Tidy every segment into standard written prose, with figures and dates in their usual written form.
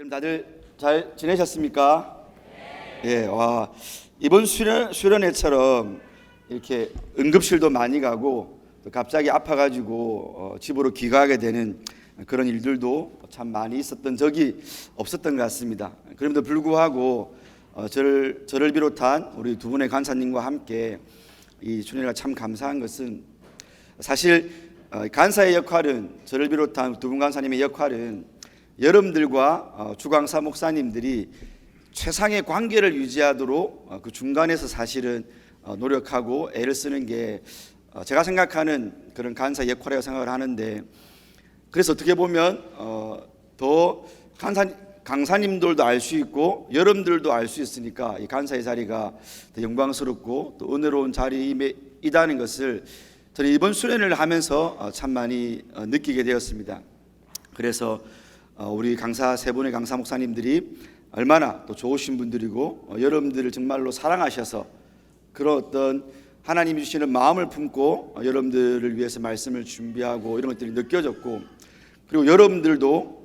여러분 다들 잘 지내셨습니까? 예, 와, 이번 수련회처럼 이렇게 응급실도 많이 가고 또 갑자기 아파가지고 집으로 귀가하게 되는 그런 일들도 참 많이 있었던 적이 없었던 것 같습니다. 그럼에도 불구하고 저를 비롯한 우리 두 분의 간사님과 함께 이 수련회가 참 감사한 것은 사실 간사의 역할은, 저를 비롯한 두 분 간사님의 역할은 여러분들과 주강사 목사님들이 최상의 관계를 유지하도록 그 중간에서 사실은 노력하고 애를 쓰는 게 제가 생각하는 그런 간사 역할이라고 생각을 하는데, 그래서 어떻게 보면 더 강사님들도 알 수 있고 여러분들도 알 수 있으니까 이 간사의 자리가 더 영광스럽고 또 은혜로운 자리이다는 것을 저는 이번 수련회를 하면서 참 많이 느끼게 되었습니다. 그래서 우리 강사 세 분의 강사 목사님들이 얼마나 또 좋으신 분들이고 여러분들을 정말로 사랑하셔서 그런 어떤 하나님이 주시는 마음을 품고 여러분들을 위해서 말씀을 준비하고 이런 것들이 느껴졌고, 그리고 여러분들도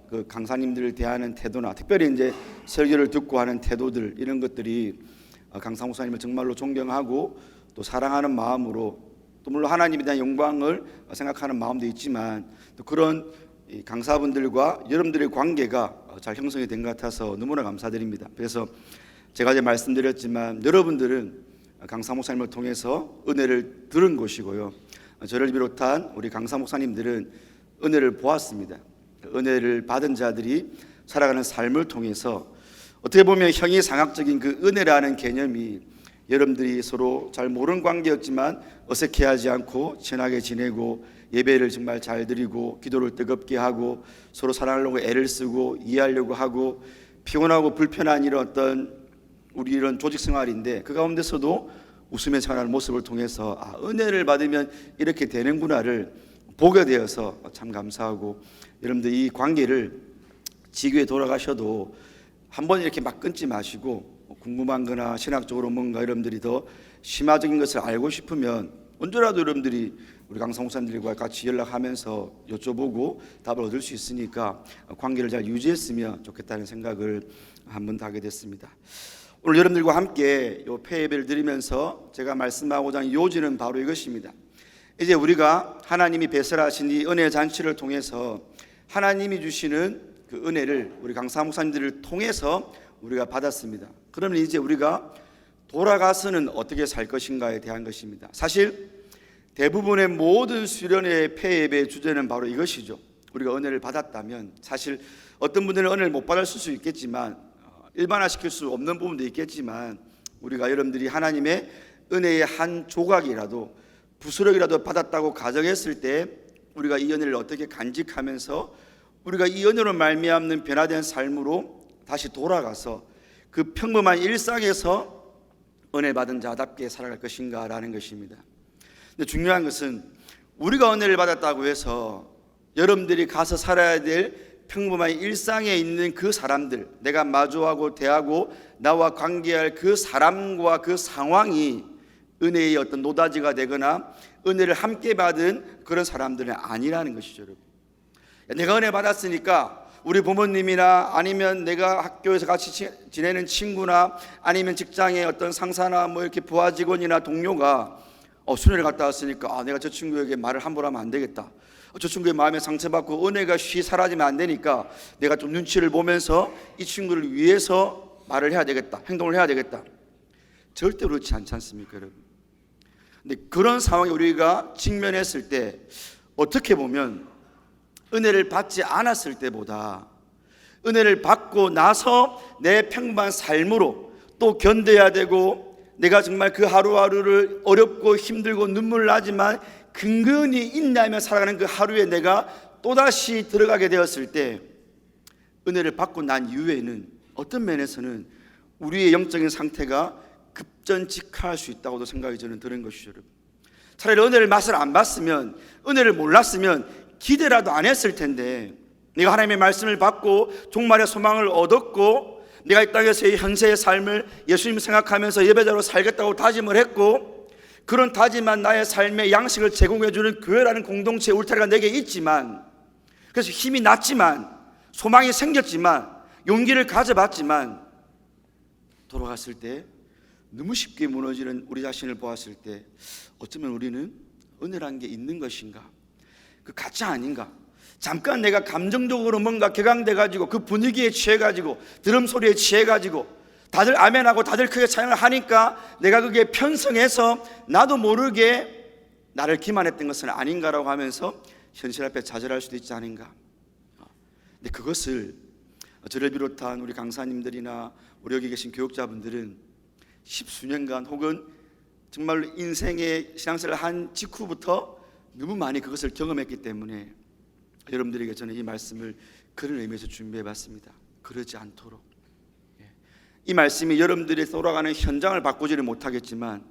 그 강사님들을 대하는 태도나 특별히 이제 설교를 듣고 하는 태도들, 이런 것들이 강사 목사님을 정말로 존경하고 또 사랑하는 마음으로, 또 물론 하나님에 대한 영광을 생각하는 마음도 있지만 또 그런 강사분들과 여러분들의 관계가 잘 형성이 된 것 같아서 너무나 감사드립니다. 그래서 제가 이제 말씀드렸지만 여러분들은 강사 목사님을 통해서 은혜를 들은 것이고요, 저를 비롯한 우리 강사 목사님들은 은혜를 보았습니다. 은혜를 받은 자들이 살아가는 삶을 통해서 어떻게 보면 형이상학적인 그 은혜라는 개념이 여러분들이 서로 잘 모르는 관계였지만 어색해하지 않고 친하게 지내고 예배를 정말 잘 드리고 기도를 뜨겁게 하고 서로 사랑하려고 애를 쓰고 이해하려고 하고 피곤하고 불편한 이런 어떤 우리 이런 조직 생활인데, 그 가운데서도 웃으며 생활하는 모습을 통해서 은혜를 받으면 이렇게 되는구나를 보게 되어서 참 감사하고, 여러분들 이 관계를 지교에 돌아가셔도 한번 이렇게 막 끊지 마시고 궁금한 거나 신학적으로 뭔가 여러분들이 더 심화적인 것을 알고 싶으면 언제라도 여러분들이 우리 강사 목사님들과 같이 연락하면서 여쭤보고 답을 얻을 수 있으니까 관계를 잘 유지했으면 좋겠다는 생각을 한번 하게 됐습니다. 오늘 여러분들과 함께 이 폐예배를 드리면서 제가 말씀하고자 하는 요지는 바로 이것입니다. 이제 우리가 하나님이 배설하신 이 은혜 잔치를 통해서 하나님이 주시는 그 은혜를 우리 강사 목사님들을 통해서 우리가 받았습니다. 그러면 이제 우리가 돌아가서는 어떻게 살 것인가에 대한 것입니다. 사실 대부분의 모든 수련회의 폐예배의 주제는 바로 이것이죠. 우리가 은혜를 받았다면, 사실 어떤 분들은 은혜를 못 받았을 수 있겠지만 일반화시킬 수 없는 부분도 있겠지만, 우리가 여러분들이 하나님의 은혜의 한 조각이라도 부스러기라도 받았다고 가정했을 때 우리가 이 은혜를 어떻게 간직하면서 우리가 이 은혜로 말미암는 변화된 삶으로 다시 돌아가서 그 평범한 일상에서 은혜 받은 자답게 살아갈 것인가라는 것입니다. 근데 중요한 것은 우리가 은혜를 받았다고 해서 여러분들이 가서 살아야 될 평범한 일상에 있는 그 사람들, 내가 마주하고 대하고 나와 관계할 그 사람과 그 상황이 은혜의 어떤 노다지가 되거나 은혜를 함께 받은 그런 사람들은 아니라는 것이죠. 여러분, 내가 은혜 받았으니까 우리 부모님이나 아니면 내가 학교에서 같이 지내는 친구나 아니면 직장의 어떤 상사나 뭐 이렇게 부하 직원이나 동료가 수련회를 갔다 왔으니까 내가 저 친구에게 말을 함부로 하면 안 되겠다, 저 친구의 마음에 상처받고 은혜가 쉬 사라지면 안 되니까 내가 좀 눈치를 보면서 이 친구를 위해서 말을 해야 되겠다, 행동을 해야 되겠다. 절대 그렇지 않지 않습니까, 여러분? 근데 그런 상황에 우리가 직면했을 때 어떻게 보면 은혜를 받지 않았을 때보다 은혜를 받고 나서 내 평범한 삶으로 또 견뎌야 되고, 내가 정말 그 하루하루를 어렵고 힘들고 눈물 나지만 근근히 인내하며 살아가는 그 하루에 내가 또다시 들어가게 되었을 때 은혜를 받고 난 이후에는 어떤 면에서는 우리의 영적인 상태가 급전직할 수 있다고도 생각이 저는 드는 것이죠. 여러분, 차라리 은혜를 맛을 안 봤으면, 은혜를 몰랐으면 기대라도 안 했을 텐데, 내가 하나님의 말씀을 받고 종말의 소망을 얻었고 내가 이 땅에서의 현세의 삶을 예수님을 생각하면서 예배자로 살겠다고 다짐을 했고, 그런 다짐한 나의 삶의 양식을 제공해주는 교회라는 공동체 울타리가 내게 있지만, 그래서 힘이 났지만 소망이 생겼지만 용기를 가져봤지만 돌아갔을 때 너무 쉽게 무너지는 우리 자신을 보았을 때 어쩌면 우리는 은혜란 게 있는 것인가, 그 가짜 아닌가. 잠깐 내가 감정적으로 뭔가 격앙돼가지고 그 분위기에 취해가지고 드럼 소리에 취해가지고 다들 아멘하고 다들 크게 찬양을 하니까 내가 그게 편성해서 나도 모르게 나를 기만했던 것은 아닌가라고 하면서 현실 앞에 좌절할 수도 있지 않은가. 근데 그것을 저를 비롯한 우리 강사님들이나 우리 여기 계신 교육자분들은 십수년간 혹은 정말로 인생의 신앙생활을 한 직후부터 너무 많이 그것을 경험했기 때문에 여러분들에게 저는 이 말씀을 그런 의미에서 준비해 봤습니다. 그러지 않도록. 이 말씀이 여러분들이 돌아가는 현장을 바꾸지를 못하겠지만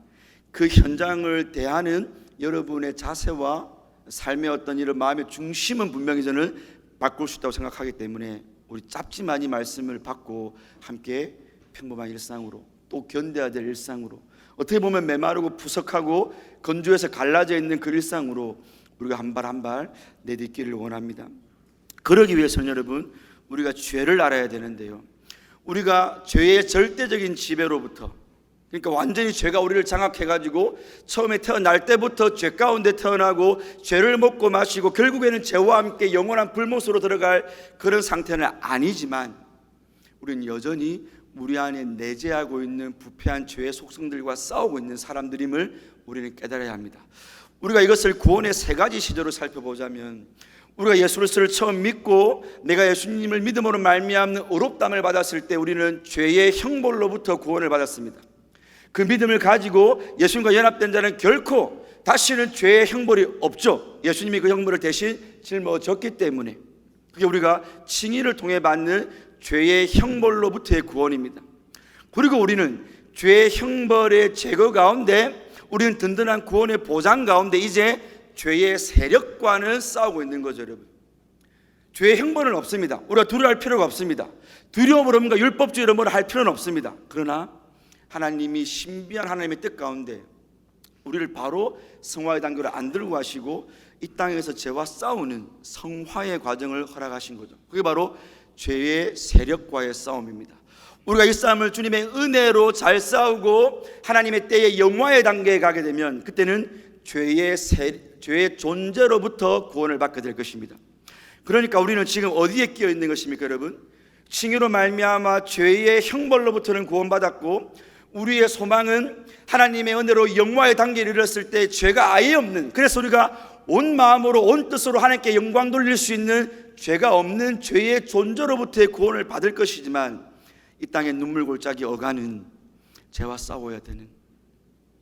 그 현장을 대하는 여러분의 자세와 삶의 어떤 이런 마음의 중심은 분명히 저는 바꿀 수 있다고 생각하기 때문에 우리 짧지만 이 말씀을 받고 함께 평범한 일상으로 또 견뎌야 될 일상으로 어떻게 보면 메마르고 푸석하고 건조해서 갈라져 있는 그 일상으로 우리가 한 발 한 발 내딛기를 원합니다. 그러기 위해서는 여러분 우리가 죄를 알아야 되는데요, 우리가 죄의 절대적인 지배로부터, 그러니까 완전히 죄가 우리를 장악해가지고 처음에 태어날 때부터 죄 가운데 태어나고 죄를 먹고 마시고 결국에는 죄와 함께 영원한 불못으로 들어갈 그런 상태는 아니지만 우리는 여전히 우리 안에 내재하고 있는 부패한 죄의 속성들과 싸우고 있는 사람들임을 우리는 깨달아야 합니다. 우리가 이것을 구원의 세 가지 시조로 살펴보자면, 우리가 예수 그리스도를 처음 믿고 내가 예수님을 믿음으로 말미암는 의롭다함을 받았을 때 우리는 죄의 형벌로부터 구원을 받았습니다. 그 믿음을 가지고 예수님과 연합된 자는 결코 다시는 죄의 형벌이 없죠. 예수님이 그 형벌을 대신 짊어졌기 때문에. 그게 우리가 칭의를 통해 받는 죄의 형벌로부터의 구원입니다. 그리고 우리는 죄의 형벌의 제거 가운데, 우리는 든든한 구원의 보장 가운데 이제 죄의 세력과는 싸우고 있는 거죠. 여러분, 죄의 형벌은 없습니다. 우리가 두려워할 필요가 없습니다. 두려움으로 뭔가 율법주의로 뭐를 할 필요는 없습니다. 그러나 하나님이 신비한 하나님의 뜻 가운데 우리를 바로 성화의 단계로 안 들고 가시고 이 땅에서 죄와 싸우는 성화의 과정을 허락하신 거죠. 그게 바로 죄의 세력과의 싸움입니다. 우리가 이 싸움을 주님의 은혜로 잘 싸우고 하나님의 때의 영화의 단계에 가게 되면 그때는 죄의 존재로부터 구원을 받게 될 것입니다. 그러니까 우리는 지금 어디에 끼어 있는 것입니까, 여러분? 칭의로 말미암아 죄의 형벌로부터는 구원받았고 우리의 소망은 하나님의 은혜로 영화의 단계에 이르렀을 때 죄가 아예 없는, 그래서 우리가 온 마음으로 온 뜻으로 하나님께 영광 돌릴 수 있는 죄가 없는 죄의 존재로부터의 구원을 받을 것이지만 이 땅에 눈물 골짜기 어가는 죄와 싸워야 되는,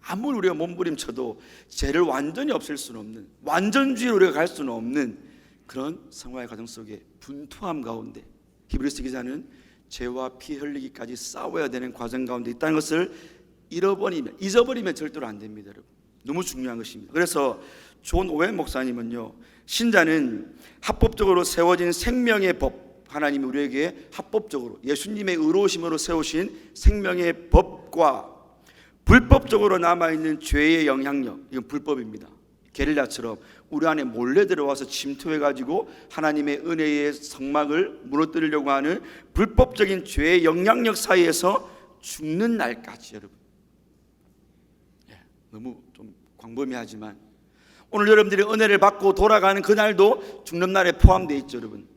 아무리 우리가 몸부림쳐도 죄를 완전히 없앨 수는 없는, 완전주의로 우리가 갈 수는 없는 그런 성화의 과정 속에 분투함 가운데 히브리서 기자는 죄와 피 흘리기까지 싸워야 되는 과정 가운데 있다는 것을 잊어버리면 절대로 안 됩니다. 여러분, 너무 중요한 것입니다. 그래서 존 오웬 목사님은요, 신자는 합법적으로 세워진 생명의 법, 하나님이 우리에게 합법적으로 예수님의 의로우심으로 세우신 생명의 법과 불법적으로 남아있는 죄의 영향력, 이건 불법입니다. 게릴라처럼 우리 안에 몰래 들어와서 침투해가지고 하나님의 은혜의 성막을 무너뜨리려고 하는 불법적인 죄의 영향력 사이에서 죽는 날까지, 여러분, 너무 좀 광범위하지만 오늘 여러분들이 은혜를 받고 돌아가는 그날도 죽는 날에 포함되어 있죠. 여러분,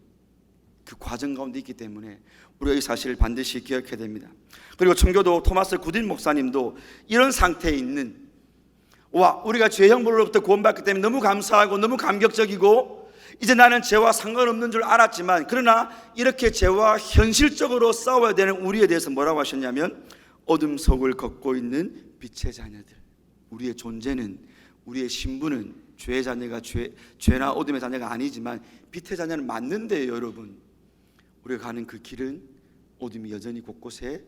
그 과정 가운데 있기 때문에 우리가 이 사실을 반드시 기억해야 됩니다. 그리고 청교도 토마스 구딘 목사님도 이런 상태에 있는, 우리가 죄 형벌로부터 구원받기 때문에 너무 감사하고 너무 감격적이고 이제 나는 죄와 상관없는 줄 알았지만, 그러나 이렇게 죄와 현실적으로 싸워야 되는 우리에 대해서 뭐라고 하셨냐면, 어둠 속을 걷고 있는 빛의 자녀들, 우리의 존재는, 우리의 신분은 죄의 자녀가 죄나 어둠의 자녀가 아니지만 빛의 자녀는 맞는데요. 여러분, 우리가 가는 그 길은 어둠이 여전히 곳곳에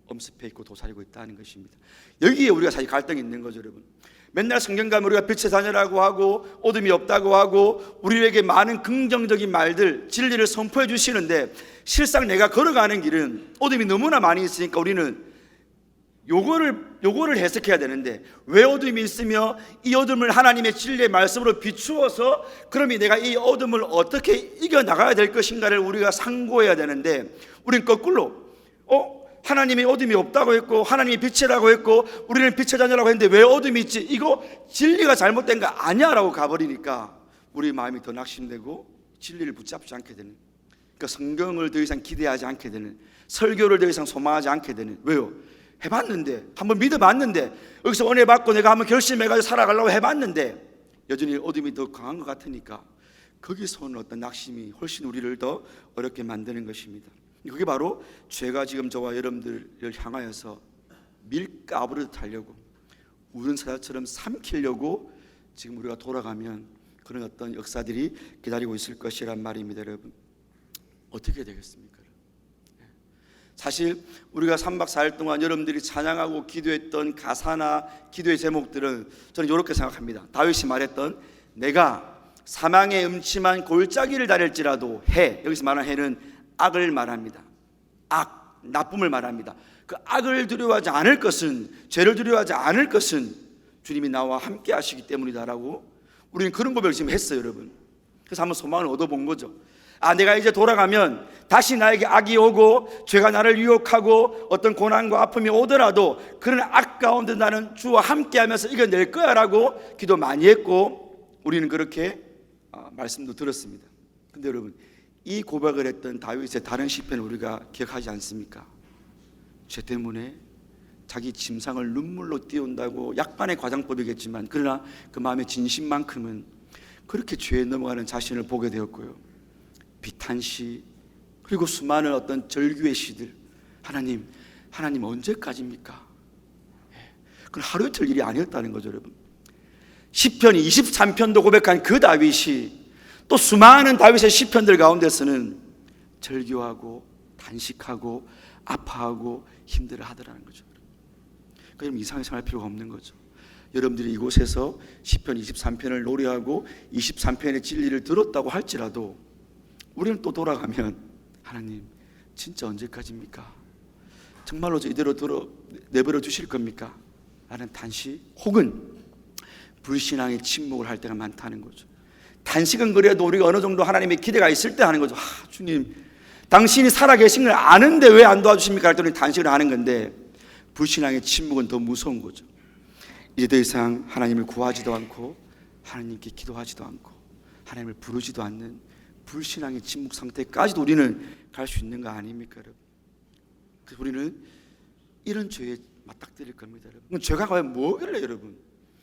엄습해 있고 도사리고 있다는 것입니다. 여기에 우리가 사실 갈등이 있는 거죠. 여러분, 맨날 성경 가면 우리가 빛의 자녀라고 하고 어둠이 없다고 하고 우리에게 많은 긍정적인 말들, 진리를 선포해 주시는데 실상 내가 걸어가는 길은 어둠이 너무나 많이 있으니까 우리는 요거를 해석해야 되는데, 왜 어둠이 있으며 이 어둠을 하나님의 진리의 말씀으로 비추어서 그러면 내가 이 어둠을 어떻게 이겨나가야 될 것인가를 우리가 상고해야 되는데, 우리는 거꾸로 하나님이 어둠이 없다고 했고 하나님이 빛이라고 했고 우리는 빛의 자녀라고 했는데 왜 어둠이 있지? 이거 진리가 잘못된 거 아니야 라고 가버리니까 우리 마음이 더 낙심되고 진리를 붙잡지 않게 되는, 그러니까 성경을 더 이상 기대하지 않게 되는, 설교를 더 이상 소망하지 않게 되는. 왜요? 해봤는데, 한번 믿어봤는데, 여기서 은혜 받고 내가 한번 결심해가지고 살아가려고 해봤는데 여전히 어둠이 더 강한 것 같으니까 거기서 오는 어떤 낙심이 훨씬 우리를 더 어렵게 만드는 것입니다. 그게 바로 죄가 지금 저와 여러분들을 향하여서 밀가부르듯 하려고, 우는 사자처럼 삼키려고 지금 우리가 돌아가면 그런 어떤 역사들이 기다리고 있을 것이란 말입니다. 여러분, 어떻게 되겠습니까? 사실 우리가 3박 4일 동안 여러분들이 찬양하고 기도했던 가사나 기도의 제목들은 저는 이렇게 생각합니다. 다윗이 말했던 내가 사망의 음침한 골짜기를 다닐지라도, 해, 여기서 말하는 해는 악을 말합니다. 악, 나쁨을 말합니다. 그 악을 두려워하지 않을 것은, 죄를 두려워하지 않을 것은 주님이 나와 함께 하시기 때문이다라고 우리는 그런 고백을 지금 했어요, 여러분. 그래서 한번 소망을 얻어본 거죠. 내가 이제 돌아가면 다시 나에게 악이 오고 죄가 나를 유혹하고 어떤 고난과 아픔이 오더라도 그런 악 가운데 나는 주와 함께하면서 이겨낼 거야 라고 기도 많이 했고 우리는 그렇게 말씀도 들었습니다. 근데 여러분, 이 고백을 했던 다윗의 다른 시편을 우리가 기억하지 않습니까? 죄 때문에 자기 침상을 눈물로 띄운다고 약간의 과장법이겠지만 그러나 그 마음의 진심만큼은 그렇게 죄에 넘어가는 자신을 보게 되었고요, 비탄시, 그리고 수많은 어떤 절규의 시들. 하나님 언제까지입니까? 그건 하루 이틀 일이 아니었다는 거죠, 여러분. 시편 23편도 고백한 그 다윗이 또 수많은 다윗의 시편들 가운데서는 절규하고 단식하고 아파하고 힘들어 하더라는 거죠. 그럼 이상하게 생각할 필요가 없는 거죠. 여러분들이 이곳에서 시편 23편을 노래하고 23편의 진리를 들었다고 할지라도 우리는 또 돌아가면 하나님 진짜 언제까지입니까? 정말로 저 이대로 내버려 두실 겁니까? 라는 단식 혹은 불신앙의 침묵을 할 때가 많다는 거죠. 단식은 그래도 우리가 어느 정도 하나님의 기대가 있을 때 하는 거죠. 주님, 당신이 살아계신 걸 아는데 왜 안 도와주십니까? 할 때는 단식을 하는 건데, 불신앙의 침묵은 더 무서운 거죠. 이제 더 이상 하나님을 구하지도 않고 하나님께 기도하지도 않고 하나님을 부르지도 않는 불신앙의 침묵 상태까지도 우리는 갈 수 있는 거 아닙니까, 여러분? 그래서 우리는 이런 죄에 맞닥뜨릴 겁니다, 여러분. 그럼 죄가 과연 뭐길래, 여러분?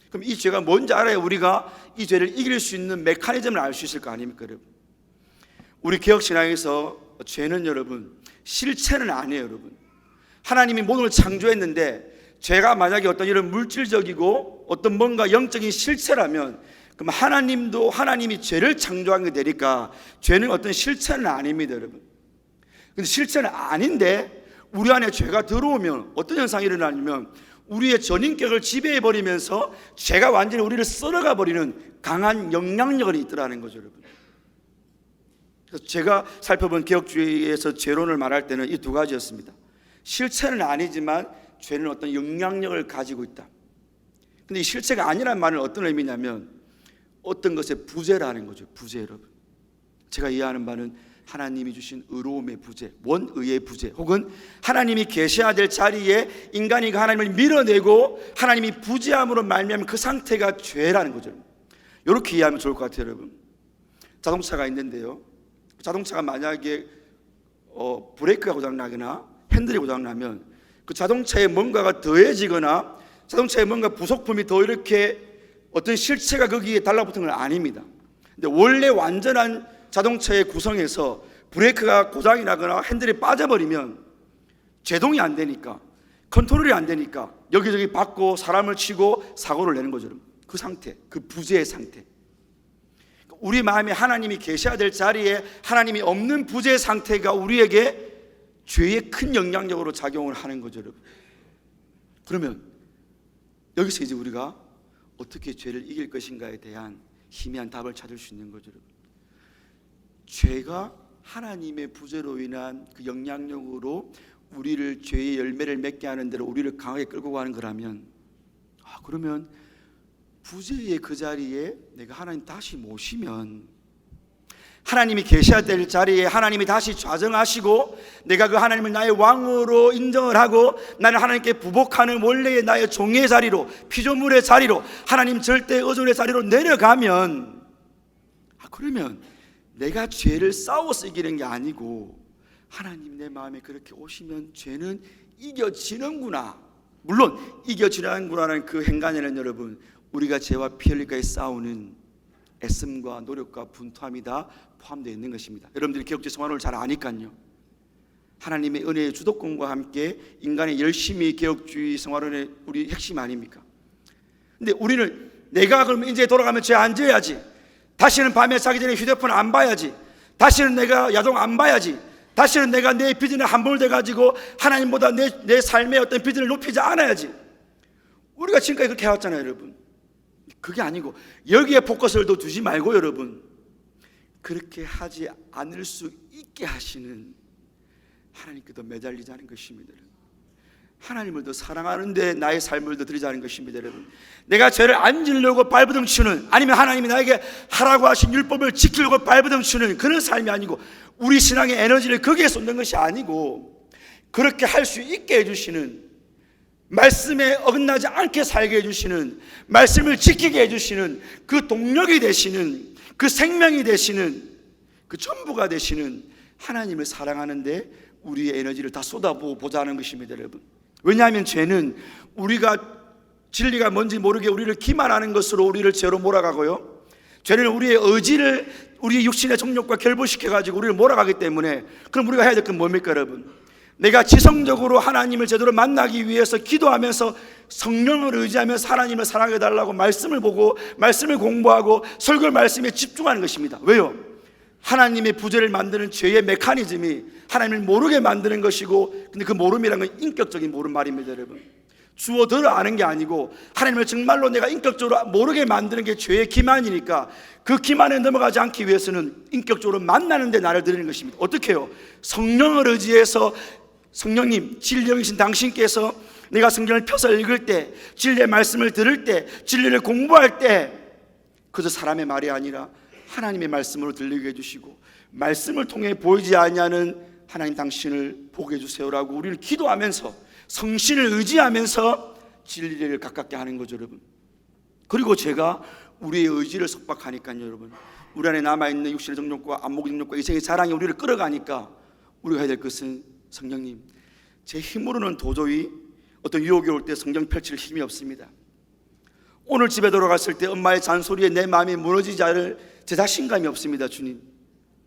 그럼 이 죄가 뭔지 알아야 우리가 이 죄를 이길 수 있는 메커니즘을 알 수 있을 거 아닙니까, 여러분? 우리 개혁신앙에서 죄는 여러분 실체는 아니에요, 여러분. 하나님이 모든 걸 창조했는데 죄가 만약에 어떤 이런 물질적이고 어떤 뭔가 영적인 실체라면 그럼 하나님도 하나님이 죄를 창조한 게 되니까 죄는 어떤 실체는 아닙니다, 여러분. 근데 실체는 아닌데 우리 안에 죄가 들어오면 어떤 현상이 일어나냐면 우리의 전인격을 지배해버리면서 죄가 완전히 우리를 썰어가 버리는 강한 영향력이 있더라는 거죠, 여러분. 그래서 제가 살펴본 개혁주의에서 죄론을 말할 때는 이 두 가지였습니다. 실체는 아니지만 죄는 어떤 영향력을 가지고 있다. 근데 이 실체가 아니란 말은 어떤 의미냐면 어떤 것의 부재라는 거죠. 부재, 여러분. 제가 이해하는 바는 하나님이 주신 의로움의 부재, 원의의 부재, 혹은 하나님이 계셔야 될 자리에 인간이 그 하나님을 밀어내고 하나님이 부재함으로 말미암은 그 상태가 죄라는 거죠. 이렇게 이해하면 좋을 것 같아요, 여러분. 자동차가 있는데요, 자동차가 만약에 브레이크가 고장나거나 핸들이 고장나면 그 자동차에 뭔가가 더해지거나 자동차에 뭔가 부속품이 더 이렇게 어떤 실체가 거기에 달라붙은 건 아닙니다. 근데 원래 완전한 자동차의 구성에서 브레이크가 고장이 나거나 핸들이 빠져버리면 제동이 안 되니까, 컨트롤이 안 되니까 여기저기 받고 사람을 치고 사고를 내는 거죠. 그 상태, 그 부재의 상태. 우리 마음에 하나님이 계셔야 될 자리에 하나님이 없는 부재의 상태가 우리에게 죄의 큰 영향력으로 작용을 하는 거죠, 여러분. 그러면 여기서 이제 우리가 어떻게 죄를 이길 것인가에 대한 희미한 답을 찾을 수 있는 거죠, 여러분. 죄가 하나님의 부재로 인한 그 영향력으로 우리를 죄의 열매를 맺게 하는 대로 우리를 강하게 끌고 가는 거라면, 그러면 부재의 그 자리에 내가 하나님 다시 모시면, 하나님이 계셔야 될 자리에 하나님이 다시 좌정하시고 내가 그 하나님을 나의 왕으로 인정을 하고 나는 하나님께 부복하는 원래의 나의 종의 자리로, 피조물의 자리로, 하나님 절대 의존의 자리로 내려가면, 그러면 내가 죄를 싸워서 이기는 게 아니고 하나님 내 마음에 그렇게 오시면 죄는 이겨지는구나. 물론 이겨지는구나라는 그 행간에는 여러분, 우리가 죄와 피 흘리기까지 싸우는 애씀과 노력과 분투함이 다 포함되어 있는 것입니다. 여러분들이 개혁주의 생활을 잘 아니까요. 하나님의 은혜의 주도권과 함께 인간의 열심히 개혁주의 생활론의 우리 핵심 아닙니까? 근데 우리는 내가 그러면 이제 돌아가면 죄 안 지어야지, 다시는 밤에 자기 전에 휴대폰 안 봐야지, 다시는 내가 야동 안 봐야지, 다시는 내가 내 비전에 함몰돼가지고 하나님보다 내 삶의 어떤 비전을 높이지 않아야지. 우리가 지금까지 그렇게 해왔잖아요, 여러분. 그게 아니고 여기에 포커스를 더 두지 말고 여러분, 그렇게 하지 않을 수 있게 하시는 하나님께 더 매달리자는 것입니다. 하나님을 더 사랑하는데 나의 삶을 더 드리자는 것입니다. 여러분, 내가 죄를 안 지으려고 발버둥 치는, 아니면 하나님이 나에게 하라고 하신 율법을 지키려고 발버둥 치는 그런 삶이 아니고, 우리 신앙의 에너지를 거기에 쏟는 것이 아니고, 그렇게 할 수 있게 해주시는, 말씀에 어긋나지 않게 살게 해주시는, 말씀을 지키게 해주시는 그 동력이 되시는, 그 생명이 되시는, 그 전부가 되시는 하나님을 사랑하는데 우리의 에너지를 다 쏟아보자 하는 것입니다, 여러분. 왜냐하면 죄는 우리가 진리가 뭔지 모르게 우리를 기만하는 것으로 우리를 죄로 몰아가고요, 죄는 우리의 의지를, 우리의 육신의 정욕과 결부시켜가지고 우리를 몰아가기 때문에, 그럼 우리가 해야 될 건 뭡니까 여러분? 내가 지성적으로 하나님을 제대로 만나기 위해서 기도하면서 성령을 의지하면서 하나님을 사랑해 달라고 말씀을 보고 말씀을 공부하고 설교 말씀에 집중하는 것입니다. 왜요? 하나님의 부재를 만드는 죄의 메커니즘이 하나님을 모르게 만드는 것이고, 근데 그 모름이라는 건 인격적인 모름 말입니다, 여러분. 주어 들어 아는 게 아니고 하나님을 정말로 내가 인격적으로 모르게 만드는 게 죄의 기만이니까, 그 기만에 넘어가지 않기 위해서는 인격적으로 만나는 데 나를 드리는 것입니다. 어떻게 해요? 성령을 의지해서, 성령님, 진리이신 당신께서 내가 성경을 펴서 읽을 때, 진리의 말씀을 들을 때, 진리를 공부할 때, 그저 사람의 말이 아니라 하나님의 말씀으로 들리게 해주시고, 말씀을 통해 보이지 아니하는 하나님 당신을 보게 해주세요라고 우리를 기도하면서 성신을 의지하면서 진리를 가깝게 하는 거죠, 여러분. 그리고 제가 우리의 의지를 속박하니까요, 여러분, 우리 안에 남아있는 육신의 정욕과 안목의 정욕과 이생의 자랑이 우리를 끌어가니까 우리가 해야 될 것은, 성령님, 제 힘으로는 도저히 어떤 유혹이 올 때 성경 펼칠 힘이 없습니다. 오늘 집에 돌아갔을 때 엄마의 잔소리에 내 마음이 무너지지 않을 제 자신감이 없습니다, 주님.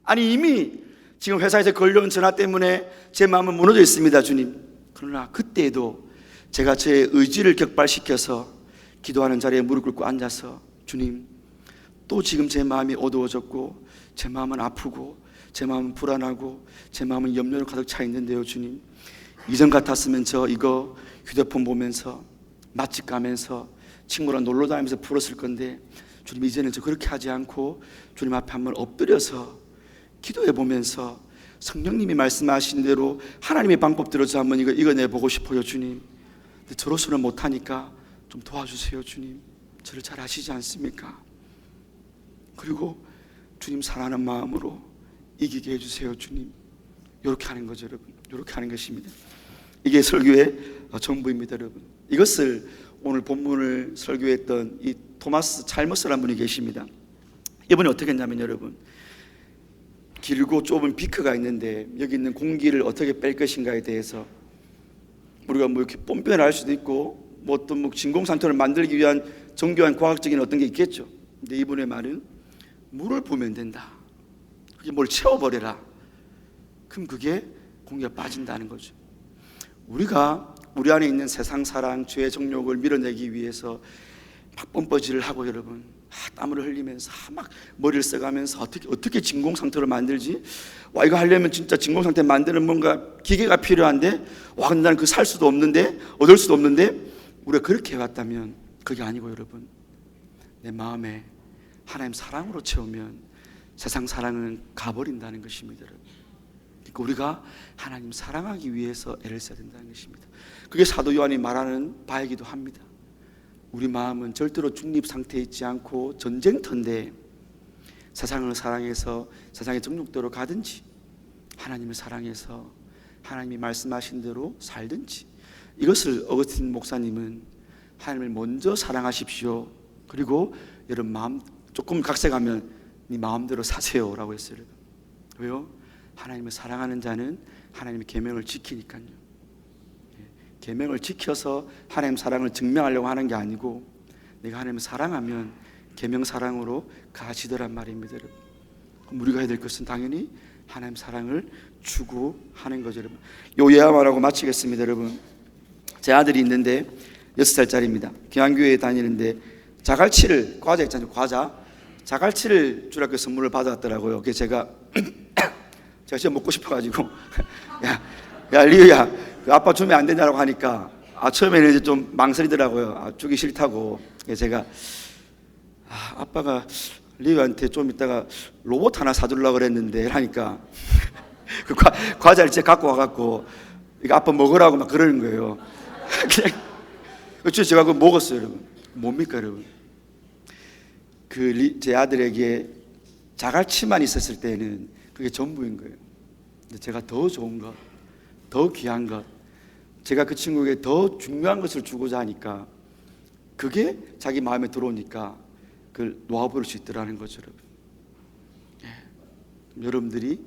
아니, 이미 지금 회사에서 걸려온 전화 때문에 제 마음은 무너져 있습니다, 주님. 그러나 그때에도 제가 제 의지를 격발시켜서 기도하는 자리에 무릎 꿇고 앉아서, 주님, 또 지금 제 마음이 어두워졌고 제 마음은 아프고 제 마음은 불안하고 제 마음은 염려로 가득 차 있는데요, 주님, 이전 같았으면 저 이거 휴대폰 보면서 맛집 가면서 친구랑 놀러 다니면서 풀었을 건데, 주님, 이제는 저 그렇게 하지 않고 주님 앞에 한번 엎드려서 기도해 보면서 성령님이 말씀하신 대로 하나님의 방법대로 저 한번 이거 내보고 싶어요, 주님. 근데 저로서는 못하니까 좀 도와주세요, 주님. 저를 잘 아시지 않습니까? 그리고 주님 사랑하는 마음으로 이기게 해주세요, 주님. 이렇게 하는 거죠, 여러분. 이렇게 하는 것입니다. 이게 설교의 전부입니다, 여러분. 이것을 오늘 본문을 설교했던 이 토마스 찰머스라는 분이 계십니다. 이분이 어떻게 했냐면, 여러분, 길고 좁은 비크가 있는데 여기 있는 공기를 어떻게 뺄 것인가에 대해서 우리가 뭐 이렇게 뽐변을 할 수도 있고 뭐 어떤 뭐 진공산소를 만들기 위한 정교한 과학적인 어떤 게 있겠죠. 근데 이분의 말은 물을 부으면 된다. 그게 뭘 채워버려라. 그럼 그게 공기가 빠진다는 거죠. 우리가 우리 안에 있는 세상 사랑, 죄의 정욕을 밀어내기 위해서 막 뻔뻔질을 하고, 여러분, 땀을 흘리면서 막 머리를 써가면서 어떻게 진공상태로 만들지? 와, 이거 하려면 진짜 진공상태 만드는 뭔가 기계가 필요한데, 와, 근데 나는 그 살 수도 없는데, 얻을 수도 없는데, 우리가 그렇게 해왔다면 그게 아니고, 여러분, 내 마음에 하나님 사랑으로 채우면 세상 사랑은 가버린다는 것입니다, 여러분. 그러니까 우리가 하나님 사랑하기 위해서 애를 써야 된다는 것입니다. 그게 사도 요한이 말하는 바이기도 합니다. 우리 마음은 절대로 중립 상태에 있지 않고 전쟁터인데 세상을 사랑해서 세상의 정욕대로 가든지 하나님을 사랑해서 하나님이 말씀하신 대로 살든지, 이것을 어거스틴 목사님은 하나님을 먼저 사랑하십시오, 그리고 여러분 마음 조금 각색하면 네 마음대로 사세요라고 했어요. 왜요? 하나님을 사랑하는 자는 하나님의 계명을 지키니까요. 계명을 지켜서 하나님 사랑을 증명하려고 하는 게 아니고 내가 하나님을 사랑하면 계명 사랑으로 가시더란 말입니다. 여러분, 그럼 우리가 해야 될 것은 당연히 하나님 사랑을 추구하는 거죠. 여러분, 요 예화만 하고 마치겠습니다. 여러분, 제 아들이 있는데 6살짜리입니다. 교환교회에 다니는데 자갈치를, 과자 있잖아요, 과자, 자갈치를 주일학교 선물을 받았더라고요. 그래서 제가 진짜 먹고 싶어가지고 야 리우야, 그 아빠 주면 안 되냐고 하니까 처음에는 이제 좀 망설이더라고요. 주기 싫다고. 그래서 제가 아빠가 리우한테 좀 이따가 로봇 하나 사주려고 그랬는데 하니까 그 과자를 진짜 갖고 와갖고 이거 아빠 먹으라고 막 그러는 거예요. 그냥 제가 그거 먹었어요. 여러분, 뭡니까 여러분? 제 아들에게 자갈치만 있었을 때는 그게 전부인 거예요. 근데 제가 더 좋은 것, 더 귀한 것, 제가 그 친구에게 더 중요한 것을 주고자 하니까 그게 자기 마음에 들어오니까 그걸 놓아버릴 수 있더라는 거죠. 여러분, 여러분들이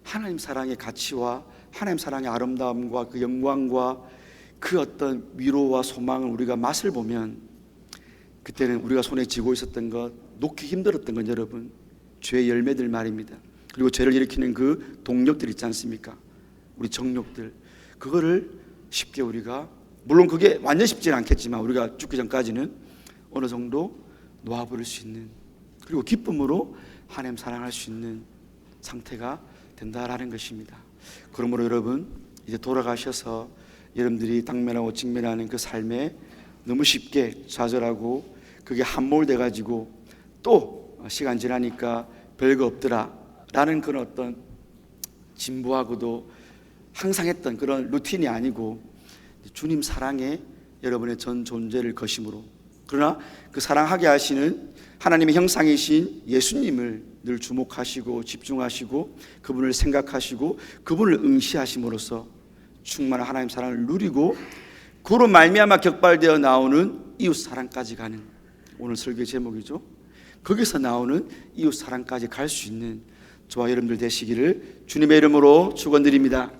하나님 사랑의 가치와 하나님 사랑의 아름다움과 그 영광과 그 어떤 위로와 소망을 우리가 맛을 보면 그때는 우리가 손에 쥐고 있었던 것, 놓기 힘들었던 건 여러분 죄의 열매들 말입니다. 그리고 죄를 일으키는 그 동력들 있지 않습니까? 우리 정욕들, 그거를 쉽게 우리가, 물론 그게 완전 쉽지는 않겠지만 우리가 죽기 전까지는 어느 정도 놓아버릴 수 있는, 그리고 기쁨으로 하나님 사랑할 수 있는 상태가 된다라는 것입니다. 그러므로 여러분, 이제 돌아가셔서 여러분들이 당면하고 직면하는 그 삶에 너무 쉽게 좌절하고 그게 함몰돼 가지고 또 시간 지나니까 별거 없더라 라는 그런 어떤 진부하고도 항상 했던 그런 루틴이 아니고 주님 사랑에 여러분의 전 존재를 거심으로, 그러나 그 사랑하게 하시는 하나님의 형상이신 예수님을 늘 주목하시고 집중하시고 그분을 생각하시고 그분을 응시하심으로써 충만한 하나님 사랑을 누리고 그로 말미암아 격발되어 나오는 이웃 사랑까지 가는, 오늘 설교 제목이죠. 거기서 나오는 이웃 사랑까지 갈 수 있는 저와 여러분들 되시기를 주님의 이름으로 축원드립니다.